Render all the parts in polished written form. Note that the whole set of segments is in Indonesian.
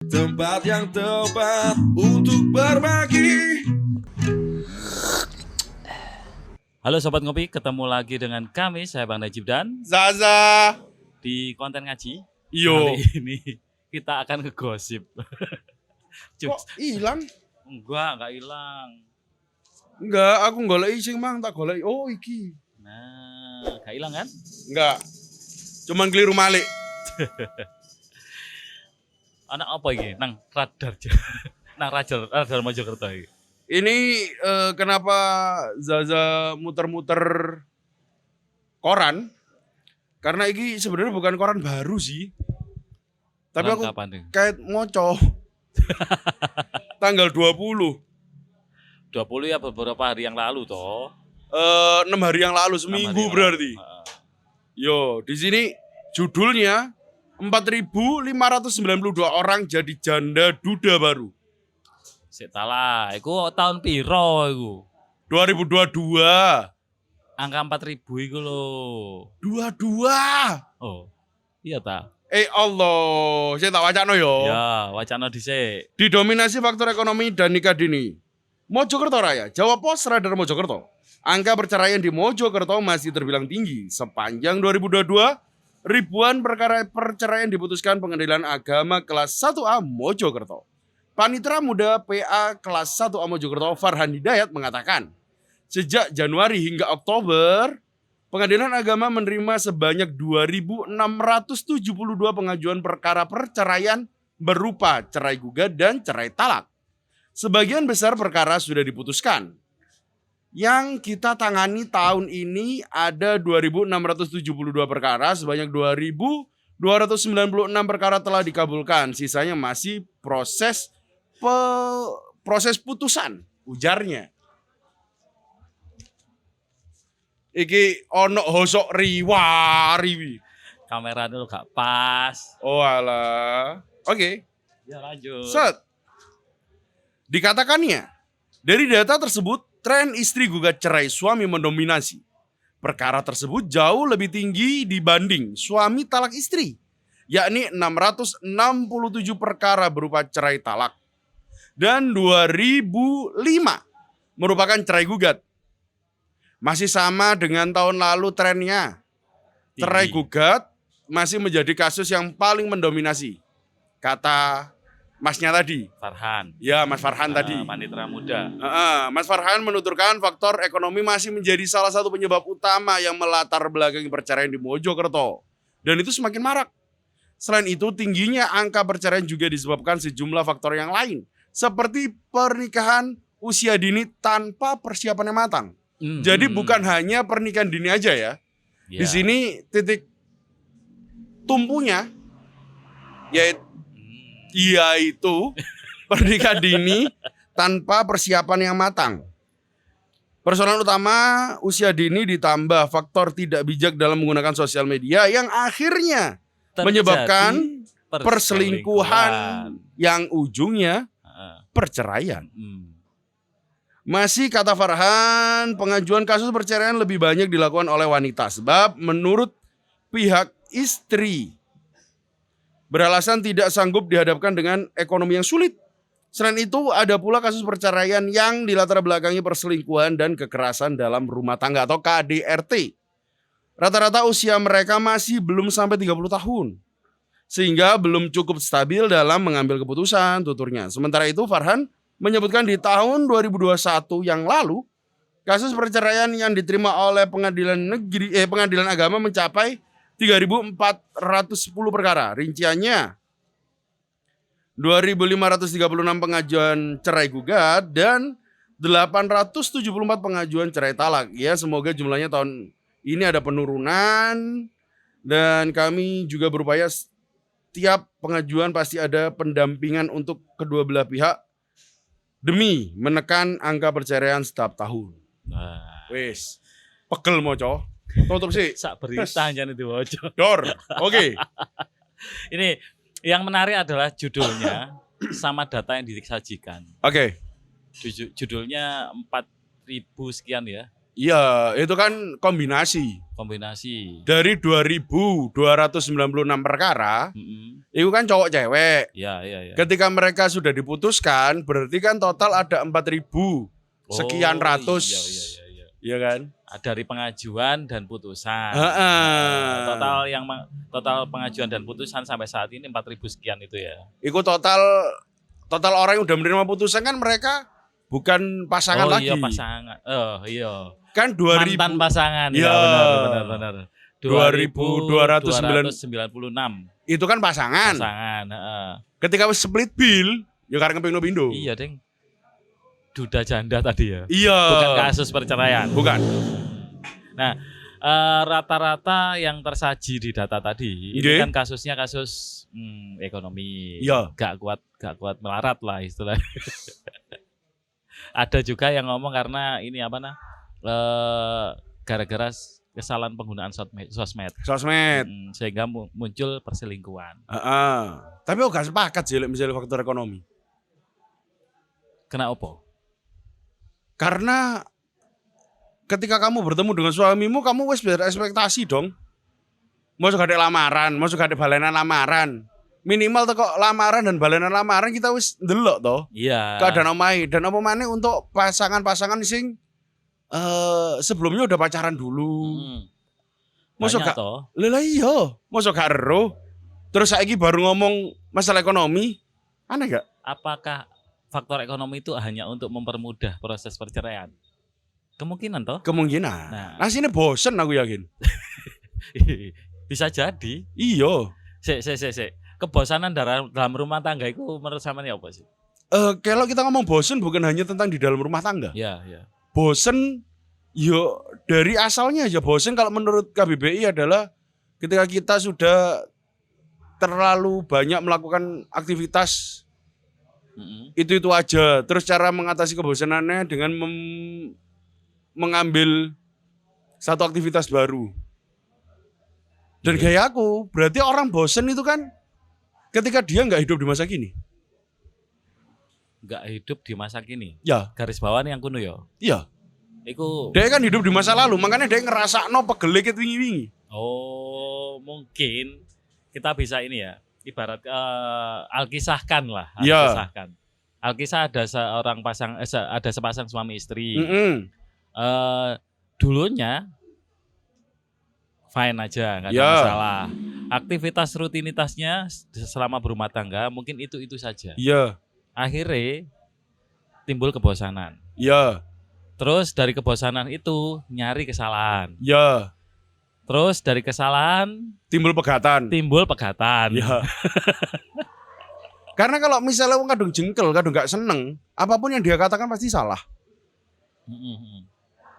tempat yang tepat untuk berbagi. Halo Sobat Ngopi, ketemu lagi dengan kami, saya Bang Najib dan Zaza. di konten ngaji. Yo. Kali ini kita akan ngegosip. Kok hilang? Enggak hilang. Enggak, aku goleki sing mang tak goleki. Oh, iki. Nah, gak hilang kan? Enggak. Cuman keliru malik. Anak apa ini? Nang radar. Nang radar Mojokerto iki. Ini kenapa Zaza muter-muter koran? Karena ini sebenarnya bukan koran baru sih. Tapi aku kapan nih? kayak moco. Tanggal 20. 20 ya beberapa hari yang lalu toh. 6 hari yang lalu, seminggu berarti. Yo, di sini judulnya 4.592 orang jadi janda duda baru. Sik lah, iku tahun piro iku? 2022. Angka 4.000 iku lho. 22. Oh. Iya ta? Allah, saya tak wacana yo. Ya, wacana dhisik. Didominasi faktor ekonomi dan nikah dini. Mojokerto Raya, Jawa Pos, Radar Mojokerto. Angka perceraian di Mojokerto masih terbilang tinggi. Sepanjang 2022, ribuan perkara perceraian diputuskan Pengadilan Agama kelas 1A Mojokerto. Panitera Muda PA kelas 1A Mojokerto Farhan Hidayat mengatakan, sejak Januari hingga Oktober, Pengadilan Agama menerima sebanyak 2.672 pengajuan perkara perceraian berupa cerai gugat dan cerai talak. Sebagian besar perkara sudah diputuskan. Yang kita tangani tahun ini ada 2.672 perkara, sebanyak 2.296 perkara telah dikabulkan. Sisanya masih proses putusan, ujarnya. Iki ono hosok riwi. Kamera dulu gak pas. Oh alah. Oke. Ya lanjut. Set. Dikatakannya, dari data tersebut, tren istri gugat cerai suami mendominasi. Perkara tersebut jauh lebih tinggi dibanding suami talak istri, yakni 667 perkara berupa cerai talak. Dan 2005 merupakan cerai gugat. Masih sama dengan tahun lalu trennya. Cerai gugat masih menjadi kasus yang paling mendominasi. Kata masnya tadi. Farhan. Ya, Mas Farhan tadi. Panitera Muda. Mas Farhan menuturkan faktor ekonomi masih menjadi salah satu penyebab utama yang melatar belakangi perceraian di Mojokerto. Dan itu semakin marak. Selain itu, tingginya angka perceraian juga disebabkan sejumlah faktor yang lain. Seperti pernikahan usia dini tanpa persiapan yang matang. Jadi bukan hanya pernikahan dini aja ya. Di sini titik tumpunya yaitu pernikahan dini tanpa persiapan yang matang. Persoalan utama usia dini ditambah faktor tidak bijak dalam menggunakan sosial media yang akhirnya menyebabkan perselingkuhan yang ujungnya perceraian. Masih kata Farhan, pengajuan kasus perceraian lebih banyak dilakukan oleh wanita sebab menurut pihak istri beralasan tidak sanggup dihadapkan dengan ekonomi yang sulit. Selain itu ada pula kasus perceraian yang dilatar belakangi perselingkuhan dan kekerasan dalam rumah tangga atau KDRT. Rata-rata usia mereka masih belum sampai 30 tahun. Sehingga belum cukup stabil dalam mengambil keputusan, tuturnya. Sementara itu Farhan menyebutkan di tahun 2021 yang lalu, kasus perceraian yang diterima oleh Pengadilan Agama mencapai 3.410 perkara. Rinciannya 2.536 pengajuan cerai gugat dan 874 pengajuan cerai talak. Ya, semoga jumlahnya tahun ini ada penurunan dan kami juga berupaya setiap pengajuan pasti ada pendampingan untuk kedua belah pihak demi menekan angka perceraian setiap tahun. Nah, Wes, pegel moco. Tutup sih. sak berita jangan diwaca. Dor. Oke. Ini yang menarik adalah judulnya sama data yang disajikan. Oke. Judulnya 4.000 sekian ya. Iya, itu kan kombinasi. Kombinasi. Dari 2.296 perkara, Mm-mm. itu kan cowok cewek. Ya, ya, ya. Ketika mereka sudah diputuskan, berarti kan total ada 4.000 sekian ratus. Iya, iya, iya, iya. Iya kan? Dari pengajuan dan putusan. Heeh. Total pengajuan dan putusan sampai saat ini 4.000 sekian itu ya. Itu total orang yang udah menerima putusan kan mereka bukan pasangan oh lagi. iya pasangan. Oh iya. Kan 2.000 Mantan pasangan. Iya. Ya, benar. 2.296. Itu kan pasangan. Pasangan, heeh. Ketika split bill, ya karena kepindo-pindo. Iya, Deng. Duda janda tadi ya. Iya. Bukan kasus perceraian. Bukan. Nah, rata-rata yang tersaji di data tadi ini Nggih. kan kasusnya kasus ekonomi. Iya. Gak kuat melarat lah istilahnya. Ada juga yang ngomong karena ini gara-gara kesalahan penggunaan sosmed. Sehingga muncul perselingkuhan. Heeh. Tapi aku gak sepakat sih misalnya faktor ekonomi. Kenapa? Karena ketika kamu bertemu dengan suamimu, kamu wis berekspektasi dong. Mau gak ada lamaran, mau gak ada balenan lamaran. Minimal tuh kok lamaran dan balenan lamaran kita wis ndelok toh. Iya. Keadaan omahe dan apa maneh untuk pasangan-pasangan sing sebelumnya udah pacaran dulu. Mosok Banyak gak toh. Lah iya, mosok gak ero. Terus saiki baru ngomong masalah ekonomi. Aneh gak? Apakah faktor ekonomi itu hanya untuk mempermudah proses perceraian? Kemungkinan toh. Kemungkinan. Nah. Asine bosen aku yakin. Bisa jadi. Iya. Sik. Kebosanan dalam rumah tangga itu menurut sampean apa sih? Kalau kita ngomong bosen bukan hanya tentang di dalam rumah tangga. Iya. Bosen yo dari asalnya aja bosen kalau menurut KBBI adalah ketika kita sudah terlalu banyak melakukan aktivitas itu aja. Terus cara mengatasi kebosanannya dengan mengambil satu aktivitas baru. Dan gaya aku, berarti orang bosen itu kan ketika dia nggak hidup di masa kini. Nggak hidup di masa kini. Ya. Garis bawah yang kuno ya. Iya. Iku. Dia kan hidup di masa lalu, makanya dia ngerasakno pegel ket wingi-wingi. Oh, mungkin kita bisa ini ya, ibarat alkisahkan lah. Iya. Alkisahkan. Alkisah ada sepasang suami istri. Dulunya fine aja, nggak ada masalah. Aktivitas rutinitasnya selama berumah tangga mungkin itu saja. Iya. Akhirnya timbul kebosanan. Iya. Terus dari kebosanan itu nyari kesalahan. Iya. Terus dari kesalahan timbul pegatan. Iya. Karena kalau misalnya orang kadung jengkel, kadung gak seneng, apapun yang dia katakan pasti salah.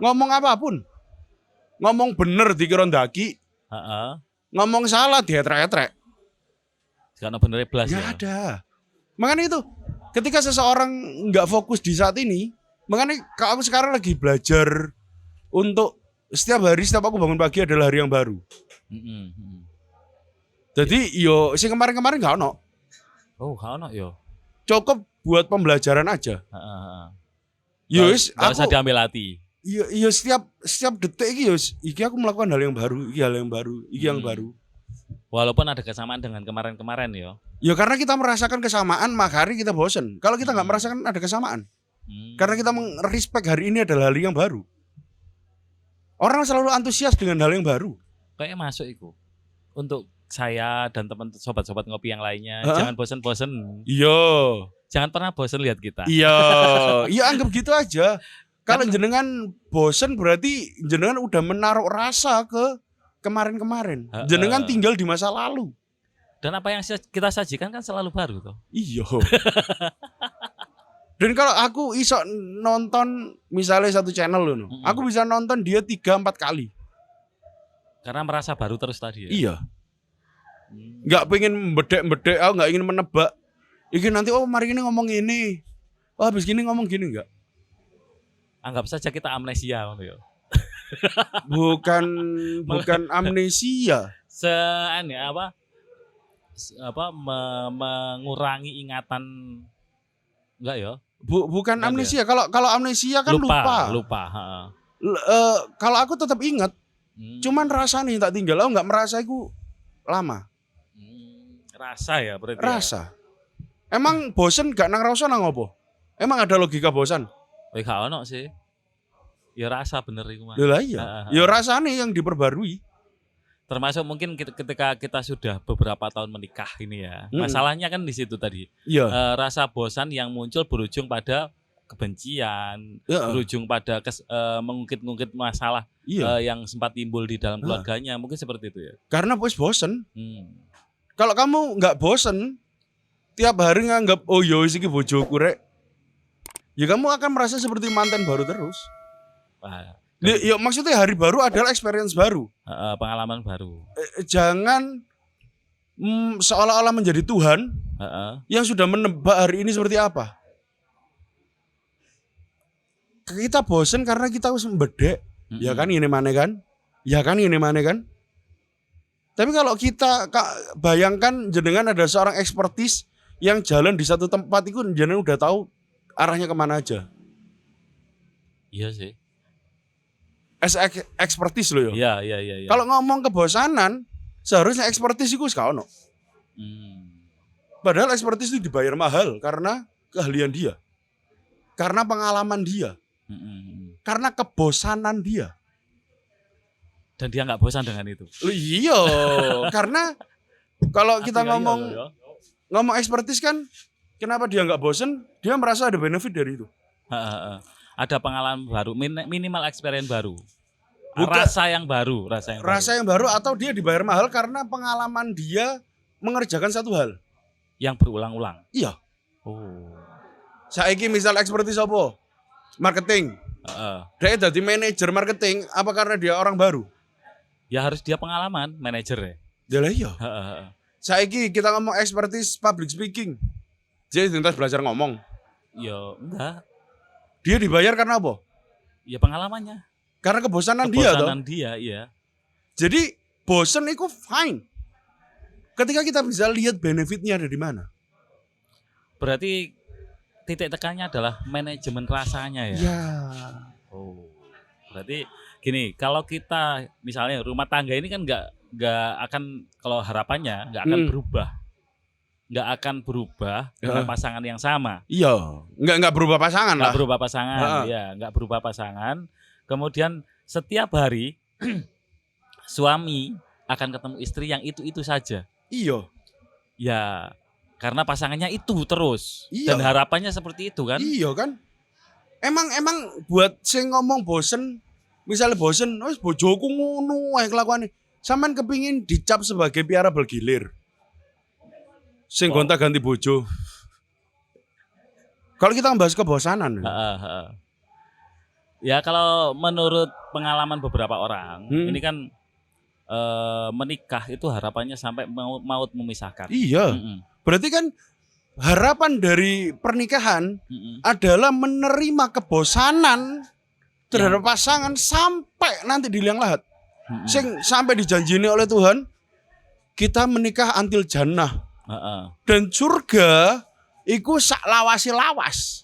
Ngomong apapun. Ngomong bener dikira ndaki. Ngomong salah dietrek-etrek. Karena bener belas ya. Gak ada. Makanya itu, ketika seseorang nggak fokus di saat ini, makanya aku sekarang lagi belajar untuk setiap hari, setiap aku bangun pagi adalah hari yang baru. Jadi yo, si kemarin-kemarin gak ono. Oh, gak ono yo. Cukup buat pembelajaran aja. Yus, gak usah diambil hati. Iya setiap detik iki aku melakukan hal yang baru, iki yang baru. Walaupun ada kesamaan dengan kemarin-kemarin yo. Ya karena kita merasakan kesamaan, maka hari kita bosen. Kalau kita nggak merasakan ada kesamaan, karena kita respect hari ini adalah hal yang baru. Orang selalu antusias dengan hal yang baru. Kayak masuk itu. Untuk saya dan teman sobat-sobat ngopi yang lainnya, jangan bosen-bosen. Iya. Jangan pernah bosen lihat kita. Iya, anggap gitu aja. Kalau jenengan bosen berarti jenengan udah menaruh rasa ke kemarin-kemarin. Jenengan tinggal di masa lalu. Dan apa yang kita sajikan kan selalu baru toh. Iya. Dan kalau aku iso nonton misalnya satu channel loh, aku bisa nonton dia 3-4 kali. Karena merasa baru terus tadi ya. Iya. Nggak pengen bedek-bedek, aku nggak ingin menebak. Iki nanti mari ini ngomong ini. Habis gini ngomong gini enggak. Anggap saja kita amnesia gitu ya. Bukan amnesia. Mengurangi ingatan enggak ya? Bukan amnesia. Kalau amnesia kan lupa. Kalau aku tetap ingat, cuman rasanya tak tinggal. Aku nggak merasa aku lama. Rasa ya berarti. Rasa. Emang bosen gak nang rasa nang apa? Emang ada logika bosan? Ya gak ono sih. Ya rasa bener iku mah. Lah iya. Ya rasanya yang diperbarui. Termasuk mungkin ketika kita sudah beberapa tahun menikah ini ya. Masalahnya kan di situ tadi. Iya. Rasa bosan yang muncul berujung pada kebencian, berujung pada mengungkit-ungkit masalah yang sempat timbul di dalam keluarganya. Mungkin seperti itu ya. Karena bosen. Kalau kamu nggak bosen, tiap hari nganggap oh yo iki bojoku rek, ya kamu akan merasa seperti mantan baru terus. Ya maksudnya hari baru adalah experience baru, pengalaman baru. Jangan seolah-olah menjadi Tuhan yang sudah menebak hari ini seperti apa. Kita bosen karena kita harus membedek, ya kan ini mana kan, ya kan ini mana kan. Tapi kalau kita bayangkan jenengan ada seorang ekspertis yang jalan di satu tempat itu jenengan udah tahu arahnya kemana aja. Iya sih. Ekspertis loh ya. Iya. Kalau ngomong kebosanan, seharusnya ekspertis itu gak ono. Padahal ekspertis itu dibayar mahal karena keahlian dia, karena pengalaman dia, karena kebosanan dia. Dan dia nggak bosan dengan itu. Iya, karena kalau kita ngomong ekspertis kan, kenapa dia nggak bosan? Dia merasa ada benefit dari itu. Ada pengalaman baru, minimal experience baru. Rasa yang baru. Rasa yang baru atau dia dibayar mahal karena pengalaman dia mengerjakan satu hal yang berulang-ulang. Iya. Oh. Saiki misal ekspertis apa? Marketing. Dia jadi manajer marketing apa karena dia orang baru? Ya harus dia pengalaman manajer ya. Iya. Saiki kita ngomong ekspertis public speaking. Jadi tuntas belajar ngomong. Ya enggak. Dia dibayar karena apa? Ya pengalamannya. Karena kebosanan dia toh. Kebosanan dia, iya. Jadi bosan itu fine. Ketika kita bisa lihat benefitnya ada di mana. Berarti titik tekannya adalah manajemen rasanya ya. Ya. Oh. Berarti gini, kalau kita misalnya rumah tangga ini kan nggak akan, kalau harapannya nggak akan berubah. Nggak akan berubah dengan pasangan yang sama. Iya, nggak berubah pasangan lah. Nggak berubah pasangan, ya, nggak berubah pasangan. Kemudian setiap hari suami akan ketemu istri yang itu saja. Iya. Ya, karena pasangannya itu terus. Iya. Dan harapannya seperti itu kan? Iya kan. Emang buat sing ngomong bosen, misalnya bosen, wis bojoku ngono wae kelakuane. Sampean kepingin dicap sebagai piara bergilir. Sing gonta-ganti bojo. Kalau kita membahas kebosanan. Ya kalau menurut pengalaman beberapa orang, ini kan menikah itu harapannya sampai maut memisahkan. Iya. Berarti kan harapan dari pernikahan adalah menerima kebosanan terhadap pasangan sampai nanti di liang lahat. Sing sampai dijanjini oleh Tuhan, kita menikah antil jannah. Dan surga iku sak lawasi lawas.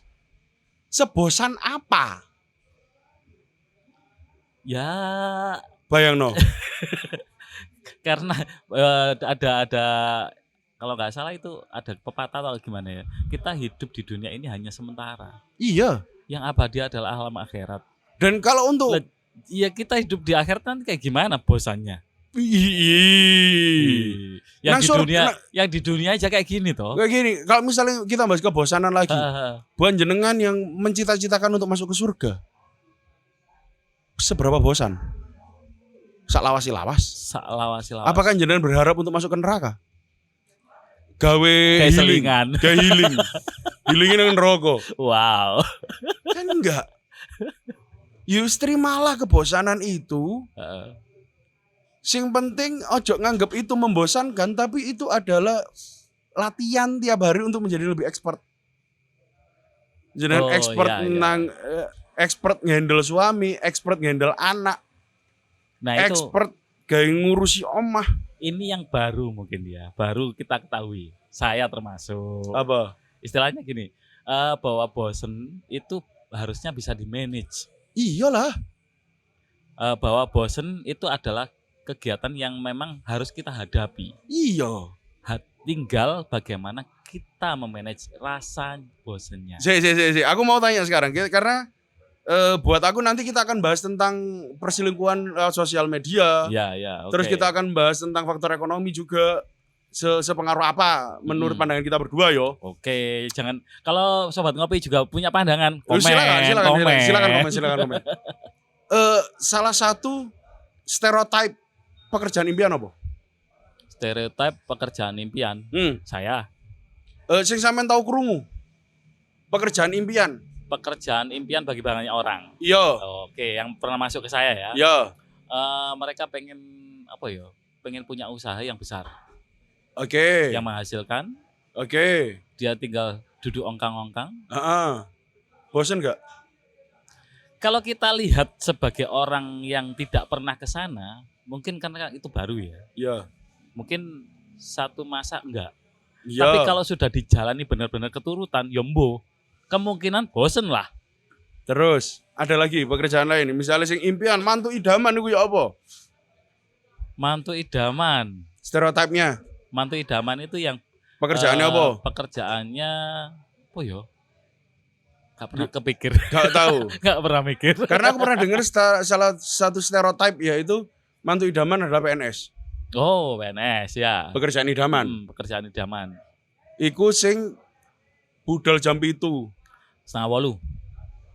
Sebosan apa? Ya, bayangno. Karena ada kalau nggak salah itu ada pepatah atau gimana ya. Kita hidup di dunia ini hanya sementara. Iya. Yang abadi adalah alam akhirat. Dan kalau untuk ya kita hidup di akhirat nanti kayak gimana bosannya? Yang di dunia aja kayak gini toh. Kayak gini, kalau misalnya kita bahas kebosanan lagi. Bukan jenengan yang mencita-citakan untuk masuk ke surga. Seberapa bosan? Sak lawasi lawas. Apakah jenengan berharap untuk masuk ke neraka? Gawe healing. Healingin dengan rokok. Wow. Kan enggak. Justru malah kebosanan itu. Sing penting ojo nganggep itu membosankan, tapi itu adalah latihan tiap hari untuk menjadi lebih expert. Jenengan expert ngehandle suami, expert ngehandle anak. Nah, expert gawe ngurusi omah. Ini yang baru mungkin ya, baru kita ketahui. Saya termasuk. Apa? Istilahnya gini, bahwa bosen itu harusnya bisa di-manage. Iyalah. bahwa bosen itu adalah kegiatan yang memang harus kita hadapi. Iya. Tinggal bagaimana kita memanage rasa bosennya. Aku mau tanya sekarang karena buat aku nanti kita akan bahas tentang perselingkuhan sosial media. Ya, oke. Terus kita akan bahas tentang faktor ekonomi juga sepengaruh apa menurut pandangan kita berdua yo. Oke, jangan kalau sobat ngopi juga punya pandangan, Silakan komen. Salah satu stereotip pekerjaan impian apa? Stereotip pekerjaan impian. Saya. Sing sampean tahu krungu. Pekerjaan impian. Pekerjaan impian bagi banyak orang. Iya. Oke, yang pernah masuk ke saya ya. Iya. Mereka pengen apa ya? Pengen punya usaha yang besar. Oke. Yang menghasilkan. Oke. Dia tinggal duduk ongkang-ongkang. Bosen nggak? Kalau kita lihat sebagai orang yang tidak pernah ke sana, mungkin karena itu baru ya. Iya. Mungkin satu masa enggak. Iya. Tapi kalau sudah dijalani benar-benar keturutan, yombo, kemungkinan bosen lah. Terus ada lagi pekerjaan lain. Misalnya sing impian mantu idaman itu ya apa? Mantu idaman. Stereotipnya. Mantu idaman itu yang Pekerjaannya apa? Pekerjaannya apa ya? Gak pernah kepikir. Gak tahu. Gak pernah mikir. Karena aku pernah dengar salah satu stereotip yaitu mantu idaman adalah PNS. Oh, PNS ya. Pekerjaan idaman. Pekerjaan idaman. Iku sing budal jam 7. 7:30.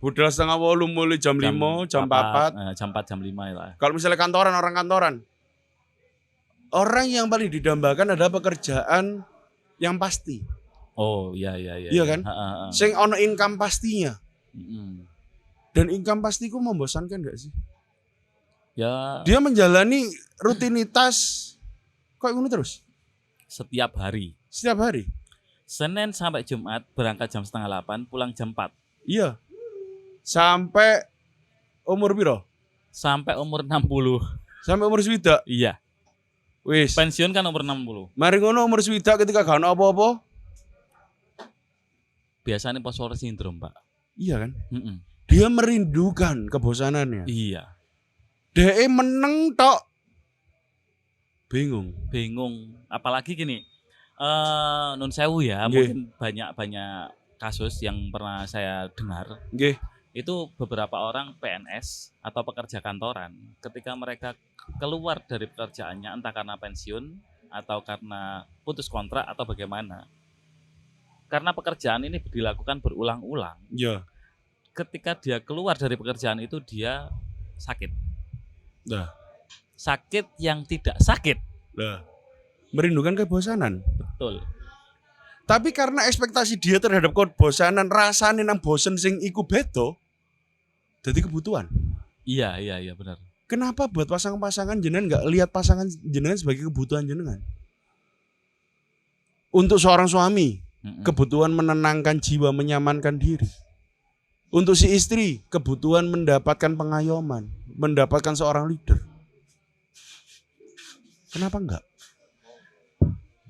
Budal 7:30 mulai jam 5, jam 4. Jam 4, jam 5 lah. Kalau misalnya orang kantoran. Orang yang paling didambakan adalah pekerjaan yang pasti. Oh, iya. Iya kan? Sing ono income pastinya. Dan income pastiku membosankan enggak sih? Ya. Dia menjalani rutinitas kok ngono terus? Setiap hari. Setiap hari. Senin sampai Jumat berangkat jam 7:30, pulang jam 4. Iya. Sampai umur piro? Sampai umur 60. Sampai umur swidak. Iya. Wis. Pensiun kan umur 60. Mari ngono umur swidak ketika gak ono apa-apa. Biasanya post-war syndrome, Pak. Iya kan? Dia merindukan kebosanannya. Iya. Dia meneng tok. Bingung. Apalagi gini. Nun sewu ya, mungkin banyak kasus yang pernah saya dengar. Nggih. Itu beberapa orang PNS atau pekerja kantoran ketika mereka keluar dari pekerjaannya entah karena pensiun atau karena putus kontrak atau bagaimana. Karena pekerjaan ini dilakukan berulang-ulang. Iya. Ketika dia keluar dari pekerjaan itu dia sakit. Nah. Sakit yang tidak sakit. Nah. Merindukan kebosanan. Betul. Tapi karena ekspektasi dia terhadap kebosanan, rasane nang bosen sing iku beda. Jadi kebutuhan. Iya benar. Kenapa buat pasangan-pasangan jenengan nggak lihat pasangan jenengan sebagai kebutuhan jenengan? Untuk seorang suami, kebutuhan menenangkan jiwa, menyamankan diri. Untuk si istri, kebutuhan mendapatkan pengayoman, mendapatkan seorang leader. Kenapa enggak?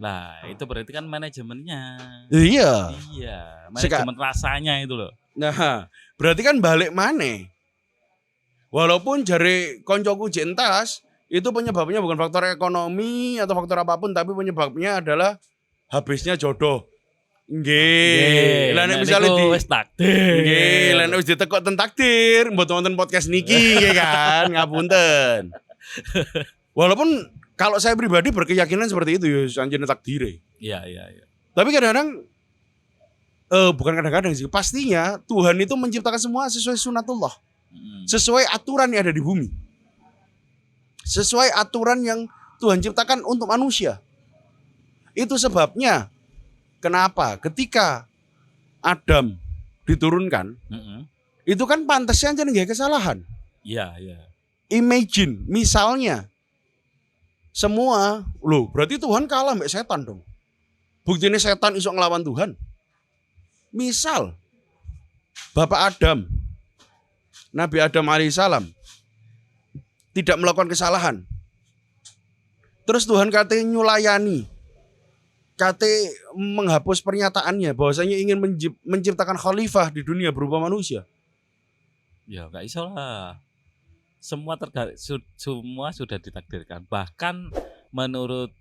Nah, itu berarti kan manajemennya. Iya. Manajemen rasanya itu loh. Nah, berarti kan balik maneh. Walaupun jari koncoku jentas, itu penyebabnya bukan faktor ekonomi atau faktor apapun, tapi penyebabnya adalah habisnya jodoh. Nggih. Lah nek misale wis takdir. Nggih, lah nek wis ditekok ten takdir, mbok wonten podcast niki nggih kan, ngapunten. Walaupun kalau saya pribadi berkeyakinan seperti itu ya, anjene takdire. Iya. Tapi kadang-kadang bukan kadang-kadang sih, pastinya Tuhan itu menciptakan semua sesuai sunatullah. Sesuai aturan yang ada di bumi. Sesuai aturan yang Tuhan ciptakan untuk manusia. Itu sebabnya kenapa ketika Adam diturunkan, itu kan pantasnya aja nggak kesalahan. Iya. Imagine, misalnya semua, loh berarti Tuhan kalah mbak setan dong. Buktinya setan iso ngelawan Tuhan. Misal Bapak Adam, Nabi Adam alaihissalam tidak melakukan kesalahan. Terus Tuhan katanya nyulayani, katanya menghapus pernyataannya bahwasanya ingin menciptakan khalifah di dunia berupa manusia. Ya gak iso lah. semua sudah ditakdirkan. Bahkan menurut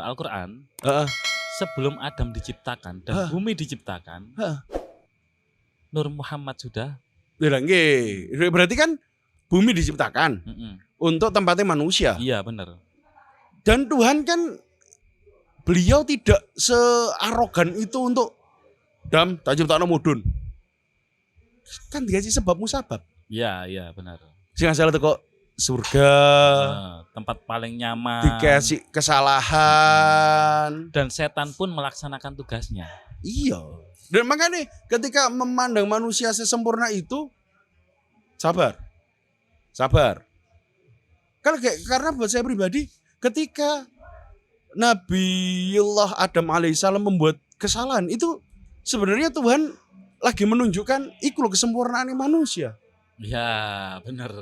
Al-Qur'an, Heeh. sebelum Adam diciptakan dan Hah. bumi diciptakan, Hah. Nur Muhammad sudah. Bilang nggih. Berarti kan bumi diciptakan untuk tempatnya manusia. Iya, benar. Dan Tuhan kan beliau tidak searogan itu untuk tak ciptakno mudun. Kan dikasih sebab musabab. Iya, benar. Sing asal kok surga, Tempat paling nyaman. dikasih kesalahan. Dan setan pun melaksanakan tugasnya. Iya. Dan makanya ketika memandang manusia sesempurna itu, sabar. Karena buat saya pribadi, ketika Nabiullah Adam alaihissalam membuat kesalahan, itu sebenarnya Tuhan lagi menunjukkan iku loh kesempurnaan manusia. Ya, benar.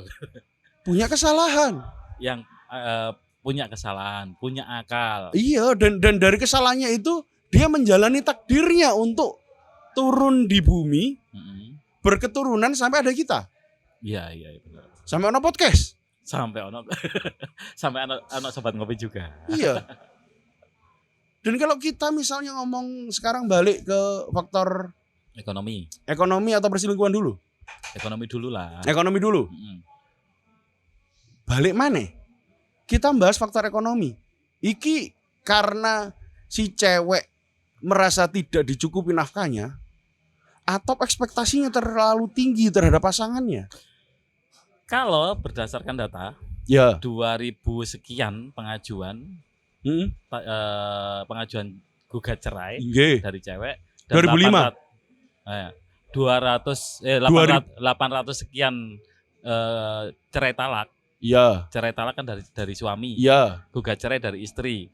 Punya kesalahan. Yang punya kesalahan, punya akal. Iya, dan dari kesalahannya itu dia menjalani takdirnya untuk turun di bumi, berketurunan sampai ada kita. Iya, benar. Sampai ono podcast. Sampai ono sobat ngopi juga. Iya. Dan kalau kita misalnya ngomong sekarang balik ke faktor ekonomi atau perselingkuhan dulu. Ekonomi dulu lah. Ekonomi dulu. Balik mana? Kita bahas faktor ekonomi. Iki karena si cewek merasa tidak dicukupi nafkahnya atau ekspektasinya terlalu tinggi terhadap pasangannya. Kalau berdasarkan data, ya 2000 sekian pengajuan pengajuan gugat cerai dari cewek dan 800 sekian cerai talak. Iya. Cerai talak kan dari suami. Iya. Gugat cerai dari istri.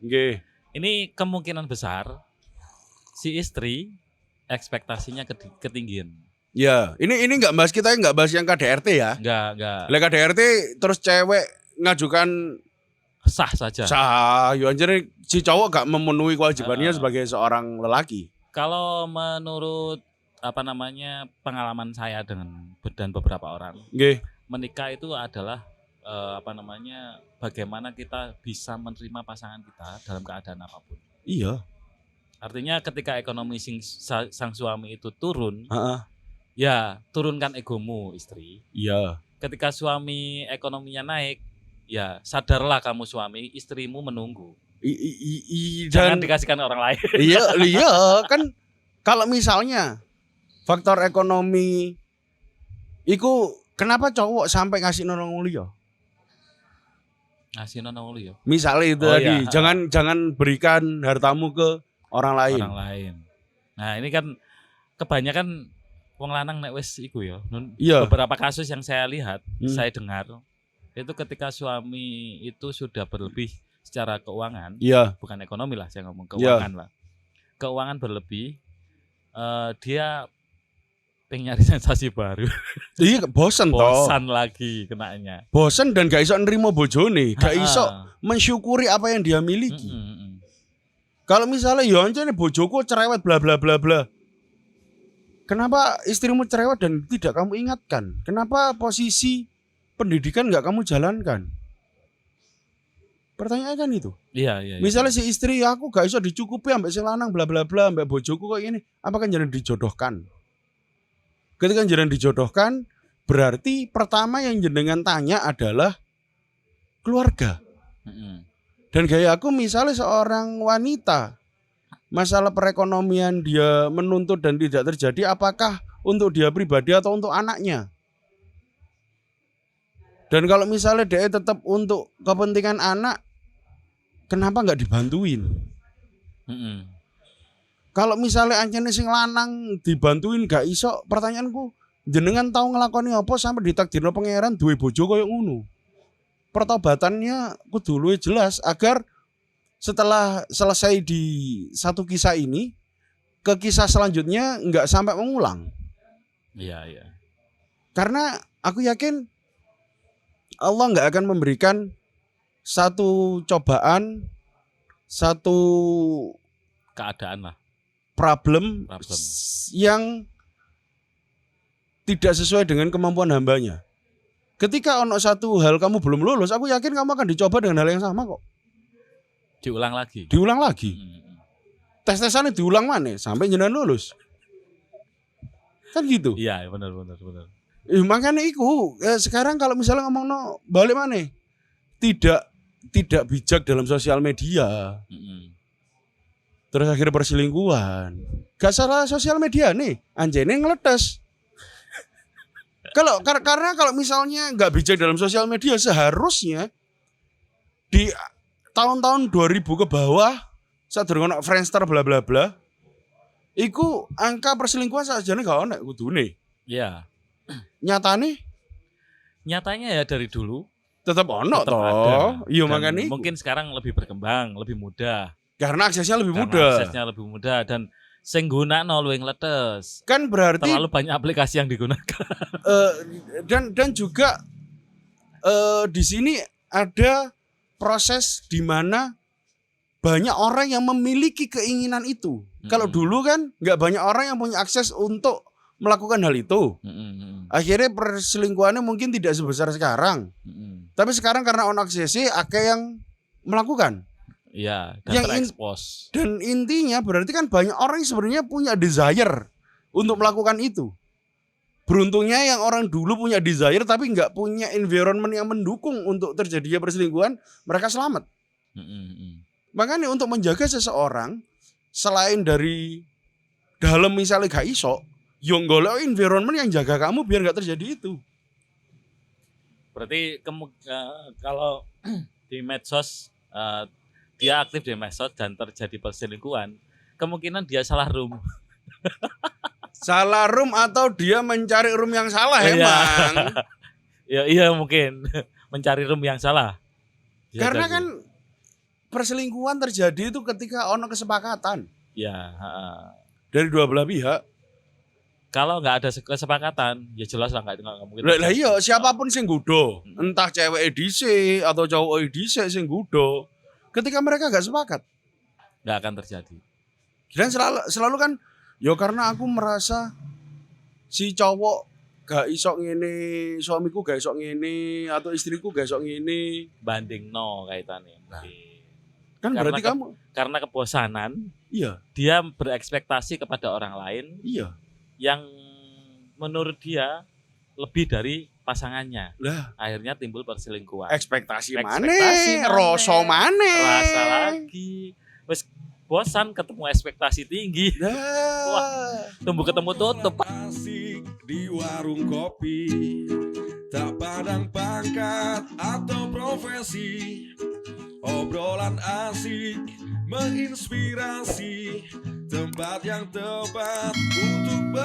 Ini kemungkinan besar si istri ekspektasinya ketinggian. Ya, ini nggak bahas yang KDRT ya. Nggak. Lah KDRT terus cewek ngajukan sah saja. Sah, yo anjir si cowok gak memenuhi kewajibannya sebagai seorang lelaki. Kalau menurut pengalaman saya dan beberapa orang, menikah itu adalah bagaimana kita bisa menerima pasangan kita dalam keadaan apapun. Iya. Artinya ketika ekonomi sang suami itu turun, ya turunkan egomu istri. Iya. Ketika suami ekonominya naik, ya sadarlah kamu suami, istrimu menunggu. Jangan dikasihkan orang lain. Iya kan kalau misalnya faktor ekonomi iku kenapa cowok sampai ngasih nolong liya? Ngasih nolong liya. Misalnya itu tadi, jangan berikan hartamu ke orang lain. Nah, ini kan kebanyakan wong lanang nek wis iku ya. Beberapa kasus yang saya lihat, saya dengar itu ketika suami itu sudah berlebih secara keuangan, bukan ekonomi lah, saya ngomong keuangan lah. Keuangan berlebih, dia pengen nyari sensasi baru. Iya, bosan lagi kenanya. Bosan dan gak iso nerima bojone, gak iso mensyukuri apa yang dia miliki. Kalau misalnya ya ancene bojoku cerewet bla bla bla bla. Kenapa istrimu cerewet dan tidak kamu ingatkan? Kenapa posisi pendidikan nggak kamu jalankan? Pertanyaan kan itu. Iya. Misalnya si istri aku gak iso dicukupi ambek sing lanang bla bla bla ambek bojoku kok ini, apakah jangan dijodohkan? Ketika jangan dijodohkan, berarti pertama yang jenengan tanya adalah keluarga. Dan gaya aku misalnya seorang wanita, masalah perekonomian dia menuntut dan tidak terjadi, apakah untuk dia pribadi atau untuk anaknya? Dan kalau misalnya dia tetap untuk kepentingan anak, kenapa nggak dibantuin? Kalau misalnya ancene sing lanang dibantuin gak iso, pertanyaanku, jenengan tahu ngelakoni apa sampai ditakdirno pangeran duwe bojo koyo ngono? Pertobatannya kudu luwih jelas agar setelah selesai di satu kisah ini, ke kisah selanjutnya nggak sampai mengulang. Iya. Karena aku yakin Allah nggak akan memberikan satu cobaan, satu keadaan lah, problem yang tidak sesuai dengan kemampuan hambanya. Ketika ono satu hal kamu belum lulus, aku yakin kamu akan dicoba dengan hal yang sama kok. Diulang lagi. Diulang lagi. Tes-tesannya diulang mana sampai jenengan lulus. Kan gitu. Iya, benar. Makanya iku sekarang kalau misalnya ngomong no balik mana, tidak bijak dalam sosial media. Terus akhirnya perselingkuhan. Gak salah sosial media nih, anjene ngeletes. Karena kalau misalnya nggak bijak dalam sosial media, seharusnya di tahun-tahun 2000 ke bawah, saat durung ono Friendster bla bla bla, iku angka perselingkuhan sajane gak ono kudune. Iya. Nyatanya ya dari dulu tetap ono tetap toh. ada. Iya Dan makanya mungkin sekarang lebih berkembang, lebih mudah. karena aksesnya lebih mudah. Dan sing gunakno luwih ngletes. Kan berarti Terlalu banyak aplikasi yang digunakan. dan juga di sini ada proses di mana banyak orang yang memiliki keinginan itu. Kalau dulu kan nggak banyak orang yang punya akses untuk melakukan hal itu. Akhirnya perselingkuhannya mungkin tidak sebesar sekarang. Tapi sekarang karena on aksesnya akeh yang melakukan. Iya, dan Yang terekspos. Dan intinya berarti kan banyak orang yang sebenarnya punya desire untuk melakukan itu. Beruntungnya yang orang dulu punya desire tapi nggak punya environment yang mendukung untuk terjadinya perselingkuhan, mereka selamat. Makanya untuk menjaga seseorang, selain dari dalam misalnya gak iso, yang golek environment yang jaga kamu biar nggak terjadi itu. Berarti kalau di medsos dia aktif di medsos dan terjadi perselingkuhan, kemungkinan dia salah room. Salah room atau dia mencari room yang salah emang. Iya mungkin mencari room yang salah. Bisa Karena jadi. kan perselingkuhan terjadi itu ketika ono kesepakatan. Ya, dari dua belah pihak. kalau nggak ada kesepakatan, ya jelas lah nggak mungkin. Lah iya, siapapun sing nggodho, entah cewek dhisik atau cowok dhisik sing nggodho, ketika mereka gak sepakat, nggak akan terjadi. dan selalu kan, ya karena aku merasa si cowok gak iso ngene, suamiku gak iso ngene, atau istriku gak iso ngene. Banding no kaitannya. Kan berarti kamu karena kebosanan, iya, dia berekspektasi kepada orang lain iya. yang menurut dia lebih dari pasangannya. Lah, Akhirnya timbul perselingkuhan. ekspektasi Ekspektasi maneh, maneh. rasa maneh. Rasa lagi. Wes bosan ketemu ekspektasi tinggi. Wah, Tumbuh ketemu tutup. Asik di warung kopi, tak pandang pangkat atau profesi. Obrolan asik menginspirasi, tempat yang tepat untuk